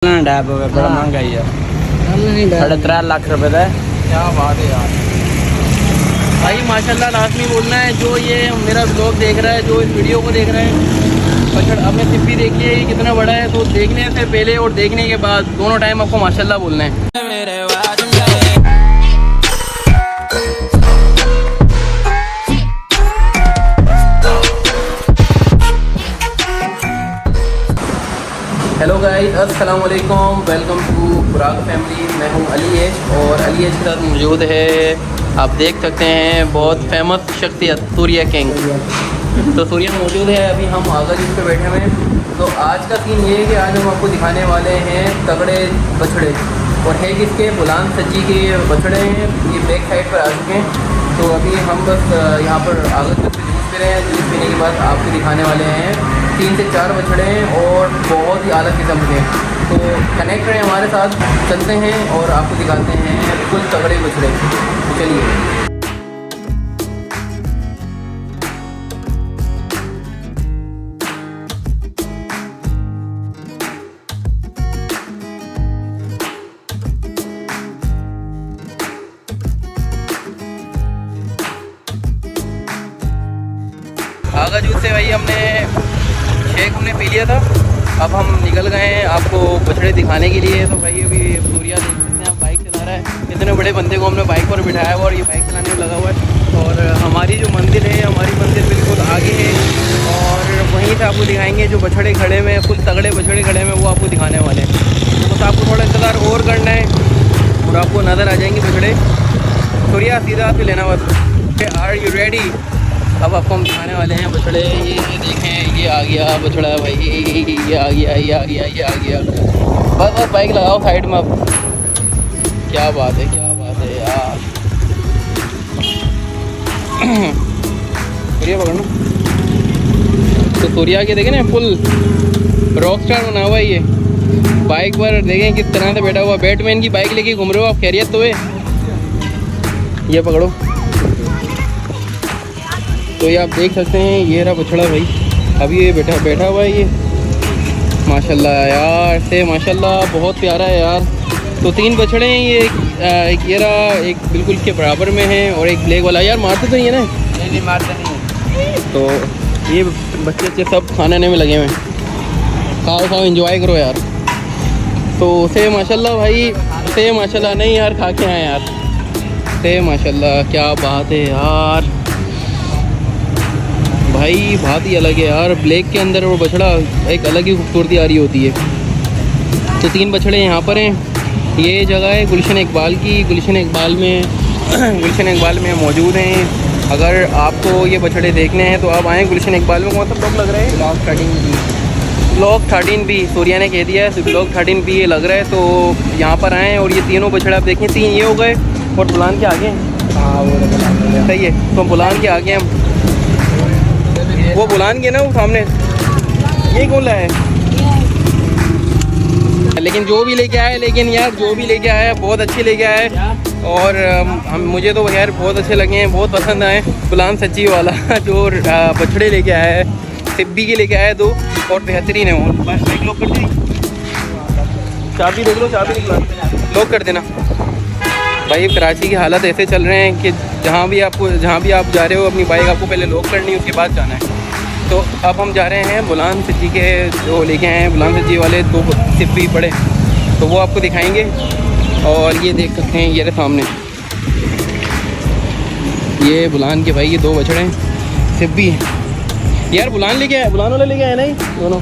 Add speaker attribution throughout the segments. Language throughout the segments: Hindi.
Speaker 1: डैब हो गया, बड़ा महंगा ही है। 3.5 लाख रुपए का है।
Speaker 2: क्या बात है यार भाई, माशाल्लाह लाजमी बोलना है। जो ये मेरा ब्लॉग देख रहा है, जो इस वीडियो को देख रहा है, बछड़ आपने सिप्पी देखी है ये कितना बड़ा है, तो देखने से पहले और देखने के बाद दोनों टाइम आपको माशाल्लाह बोलना है। हेलो गाइस, अस्सलाम वालेकुम, वेलकम टू बुराक फैमिली। मैं हूं अली एच और अली एच के साथ मौजूद है, आप देख सकते हैं, बहुत फेमस शख्सियत सूर्या किंग। तो सूर्या मौजूद है, अभी हम आगा जिस पे बैठे हुए हैं। तो आज का सीन ये है कि आज हम आपको दिखाने वाले हैं तगड़े बछड़े, और है किसके, बुलान सच्ची के बछड़े हैं। ये बैक साइड पर आ चुके हैं। तो अभी हम बस यहाँ पर आगा जिस पे जूस पी रहे हैं। जूस पीने के बाद आपको दिखाने वाले हैं 3 से 4 बछड़े हैं और बहुत ही अलग किस्म के। तो कनेक्ट रहें हमारे साथ, चलते हैं और आपको दिखाते हैं फुल तगड़े बछड़े। तो चलिए। आगा जूस से भाई शेक हमने पी लिया था। अब हम निकल गए हैं आपको बछड़े दिखाने के लिए। तो भाई अभी सूर्या देख सकते हैं, बाइक चला रहा है। इतने बड़े बंदे को हमने बाइक पर बिठाया हुआ और ये बाइक चलाने में लगा हुआ है। और हमारी जो मंदिर है, हमारी मंदिर बिल्कुल आगे है, और वहीं से आपको दिखाएंगे जो बछड़े खड़े हुए हैं, फुल तगड़े बछड़े खड़े हुए हैं, वो आपको दिखाने वाले हैं। तो बस आपको थोड़ा इंतज़ार और करना है और आपको नज़र आ जाएंगे बछड़े। सूर्या सीधा आपसे लेना बस। Are you ready? अब आपको हम दिखाने वाले हैं बछड़े। ये देखें, ये आ गया बछड़ा भाई, ये आ गया, ये आ गया, ये आ गया। बस बस बाइक लगाओ साइड में। अब क्या बात है, क्या बात है यार। सूर्या पकड़ना। तो सूर्या के देखें ना, फुल रॉक स्टार बना हुआ है ये। बाइक पर देखें किस तरह से बैठा हुआ। बैटमैन की बाइक लेके घूम रहे हो आप, खैरियत तो है? ये पकड़ो। तो ये आप देख सकते हैं, ये रहा बछड़ा भाई। अभी ये बैठा हुआ है ये। माशाल्लाह यार से माशाल्लाह, बहुत प्यारा है यार। तो 3 बछड़े हैं ये। एक ये रहा, एक बिल्कुल के बराबर में है, और एक ब्लैक वाला। यार मारते तो ये ना?
Speaker 1: नहीं मारते नहीं।
Speaker 2: तो ये बच्चे सब खाने में लगे हुए हैं। खाओ खाओ, एंजॉय करो यार। तो से माशाल्लाह भाई, से माशाल्लाह। नहीं यार, खा के आए यार। से माशाल्लाह, क्या बात है यार भाई, बात ही अलग है यार। ब्लैक के अंदर वो बछड़ा एक अलग ही खूबसूरती आ रही होती है। तो 3 बछड़े यहाँ पर हैं। ये जगह है गुलशन इकबाल की। गुलशन इकबाल में मौजूद हैं। अगर आपको ये बछड़े देखने हैं तो आप आएँ गुलशन इकबाल में। कौन सा ब्लॉक लग रहा है? ब्लॉक 13 भी सूर्या ने कह दिया है, ब्लॉक 13 भी ये लग रहा है। तो यहाँ पर आएँ और ये तीनों बछड़े आप देखें, 3 ये हो गए और बुलान के आगे।
Speaker 1: हाँ वो
Speaker 2: सही है। तो बुलान के आगे हम, वो बुलान के ना वो सामने, ये कौन लाया है? लेकिन जो भी लेके आया, लेकिन यार जो भी लेके आया बहुत अच्छे लेके आया है। और मुझे तो यार बहुत अच्छे लगे हैं, बहुत पसंद आए। बुलान सच्ची वाला जो बछड़े लेके आया है, सिब्बी के लेके आया है 2, और बेहतरीन है वो। बाइक लॉक कर दी, चाबी देख लो, चाबी लॉक कर देना भाई। कराची की हालत ऐसे चल रहे हैं कि जहाँ भी आप जा रहे हो, अपनी बाइक आपको पहले लॉक करनी है, उसके बाद जाना है। तो अब हम जा रहे हैं बुलान सच्ची के, जो लेके आए हैं बुलान सच्ची वाले 2 सिप्पी पड़े, तो वो आपको दिखाएंगे। और ये देख सकते हैं, ये रहे सामने, ये बुलान के भाई, ये 2 बछड़े हैं सिप्पी। यार बुलान लेके आए, बुलान वाला लेके आए ना ये दोनों।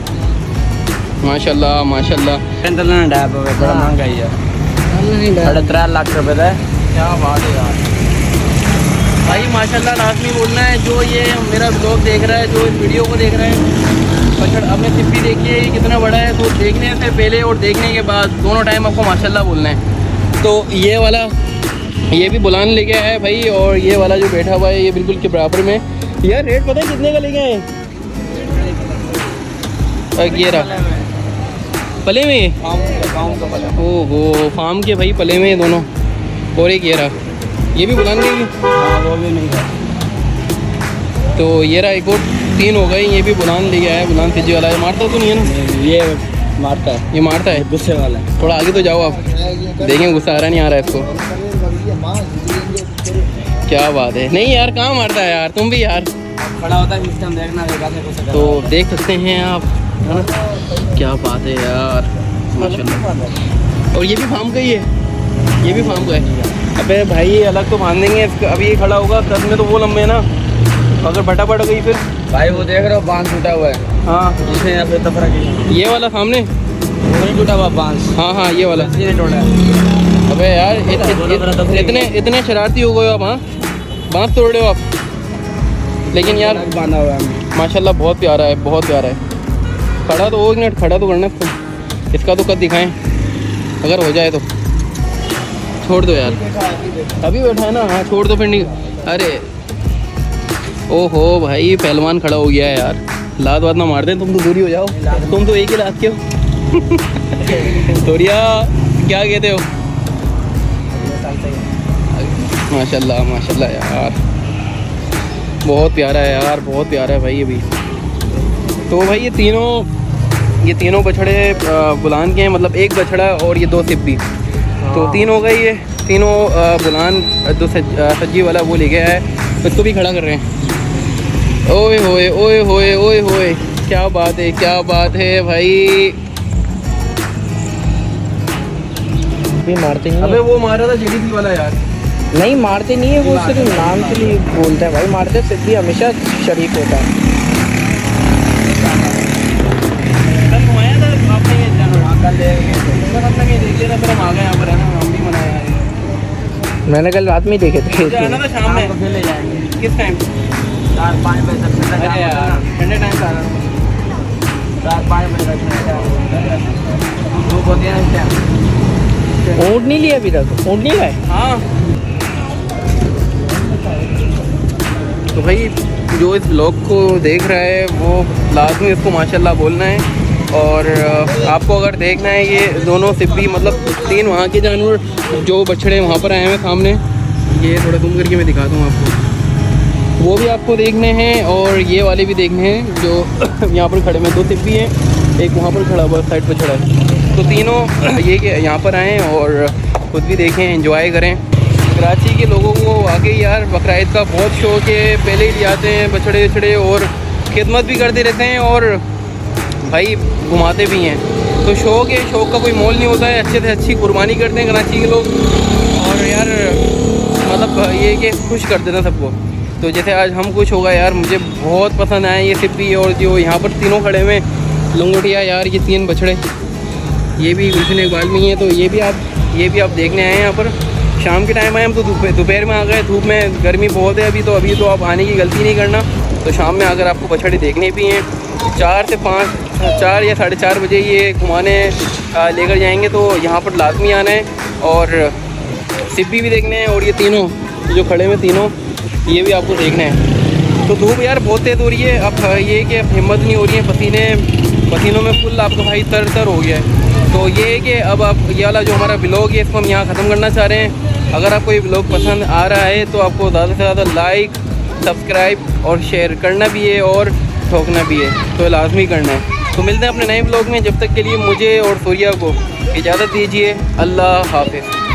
Speaker 2: माशाल्लाह माशाल्लाह।
Speaker 1: डैब हो गया, बड़ा महंगा ही है। 3.5 लाख रुपए का है।
Speaker 2: क्या बात है यार भाई, माशाल्लाह लाजमी बोलना है। जो ये मेरा ब्लॉग देख रहा है, जो इस वीडियो को देख रहा है, बछड़ आपने सिप्पी देखी है ये कितना बड़ा है, तो देखने से पहले और देखने के बाद दोनों टाइम आपको माशाल्लाह बोलना है। तो ये वाला, ये भी बुलान लेके आया है भाई, और ये वाला जो बैठा हुआ है ये बिल्कुल के बराबर में। यार रेट पता है कितने का लेके आए? ये रहा पले में, ओहो फार्म के भाई, पले में दोनों। और एक ये रहा, ये भी बुलान देगी।
Speaker 1: वो भी नहीं है।
Speaker 2: तो ये रहा, एक और 3 हो गए। ये भी बुलान ले गया है, बुलान तेजी वाला है। मारता तो नहीं है ना?
Speaker 1: ये मारता है,
Speaker 2: ये मारता है,
Speaker 1: गुस्से वाला है।
Speaker 2: थोड़ा आगे तो जाओ आप, देखें गुस्सा आ रहा नहीं आ रहा है इसको। क्या बात है, नहीं यार कहाँ मारता है यार, तुम भी यार
Speaker 1: खड़ा होता है सिस्टम देखना देखा
Speaker 2: तो देख सकते हैं आप, है ना? क्या बात है यार, माशाल्लाह। और ये भी फार्म का ही है, ये भी फार्म का है। अबे भाई ये अलग तो बांध देंगे, अभी ये खड़ा होगा कद में तो वो लंबे है ना, अगर बटा पड़ गई फिर
Speaker 1: भाई वो देख रहे हो बांस टूटा हुआ है।
Speaker 2: हाँ
Speaker 1: इसे यहाँ पे तफरा की
Speaker 2: ये वाला सामने,
Speaker 1: नहीं टूटा हुआ बांस,
Speaker 2: हाँ हाँ ये वाला।
Speaker 1: ये टूटा है।
Speaker 2: अबे यार इतने शरारती हो गए हो आप, हाँ बांस तोड़ रहे हो आप, लेकिन यार
Speaker 1: बांधा हुआ है
Speaker 2: माशाल्लाह बहुत प्यारा है, बहुत प्यारा है। खड़ा तो हो, एक मिनट खड़ा तो करना इसको, इसका तो कद दिखाएं अगर हो जाए तो। छोड़ दो यार, अभी बैठा है ना, हाँ छोड़ दो फिर नहीं। अरे ओहो भाई पहलवान खड़ा हो गया है यार, लात वात ना मार दें, तुम तो दूरी हो जाओ, तुम तो एक ही लात के हो। तोरिया क्या कहते हो? माशाल्लाह माशाल्लाह यार, बहुत प्यारा है यार, बहुत प्यारा है भाई ये भी। तो भाई ये तीनों बछड़े बुलान के हैं, मतलब एक बछड़ा और ये 2 सिब्बी, तो 3 हो गए। ये तीनों बुलान जो सज्जी वाला वो ले गया है, इसको भी खड़ा कर रहे हैं। ओए होए ओए होए ओए होए, क्या बात है, क्या बात है भाई।
Speaker 3: भी मारते नहीं
Speaker 2: अबे वो मारा था जेडीसी वाला यार,
Speaker 3: नहीं मारते नहीं है, वो सिर्फ नाम के लिए बोलते हैं भाई, मारते सिद्धि हमेशा शरीक होता है।
Speaker 2: कल घुमाया था आपने ये चैनल, कल आपने ये देख लिया था, फिर हम आ गए यहाँ पर, है ना, हम भी मनाया है।
Speaker 3: मैंने कल रात में ही देखे थे।
Speaker 2: जाना था शाम में,
Speaker 1: खेले जाएंगे
Speaker 2: किस टाइम?
Speaker 1: 4-5 बजे तक।
Speaker 2: अरे यार ठंडे टाइम से आ रहा हूँ,
Speaker 1: 4-5 बजे तक धूप होती है ना इस टाइम।
Speaker 3: ऊँट नहीं लिया अभी तक, ऊँट नहीं लाए।
Speaker 2: हाँ। तो भाई जो इस ब्लॉग को देख रहा है वो लाजमी इसको माशाल्लाह बोलना है, और आपको अगर देखना है ये दोनों सिब्बी, मतलब 3 वहाँ के जानवर जो बछड़े वहाँ पर आए हैं सामने, ये थोड़ा दूम करके मैं दिखाता हूँ आपको, वो भी आपको देखने हैं, और ये वाले भी देखने हैं जो यहाँ पर खड़े में 2 सिब्बी हैं, एक वहाँ पर खड़ा हुआ साइड पर खड़ा है। तो तीनों ये कि यहाँ पर आएँ और खुद भी देखें, एंजॉय करें। कराची के लोगों को वाकई यार बकरीद का बहुत शौक है, पहले ही ले आते हैं बछड़े वछड़े, और खिदमत भी करते रहते हैं और भाई घुमाते भी हैं। तो शौक है, शौक का कोई मोल नहीं होता है, अच्छे से अच्छी कुर्बानी करते हैं कराची के लोग, और यार मतलब ये कि खुश कर देना सबको। तो जैसे आज हम खुश होगा यार, मुझे बहुत पसंद आए ये सिब्बी, और जो यहाँ पर तीनों खड़े हुए लंगोटिया यार, ये 3 बछड़े, ये भी गुलशन इकबाल में ही है, तो ये भी आप देखने आए हैं यहाँ पर। शाम के टाइम आए हम, तो दोपहर में आ गए, धूप में गर्मी बहुत है अभी तो आप आने की गलती नहीं करना। तो शाम में अगर आपको बछड़े देखने भी हैं, 4 से 5, 4 या 4:30 बजे ये घुमाने लेकर जाएंगे, तो यहाँ पर लाजमी आना है और सिब्बी भी देखने हैं, और ये तीनों जो खड़े में तीनों, ये भी आपको देखना है। तो धूप यार बहुत तेज़ हो रही है, अब ये कि अब हिम्मत नहीं हो रही है, पसीनों में फुल आपका भाई तर हो गया है। तो ये है कि अब आप ये वाला जो हमारा ब्लॉग है इसको हम यहाँ ख़त्म करना चाह रहे हैं। अगर आपको ये ब्लॉग पसंद आ रहा है तो आपको ज़्यादा से ज़्यादा लाइक, सब्सक्राइब और शेयर करना भी है, और ठोकना भी है, तो लाजमी करना है। तो मिलते हैं अपने नए ब्लॉग में, जब तक के लिए मुझे और सूर्या को इजाज़त दीजिए। अल्लाह हाफिज़।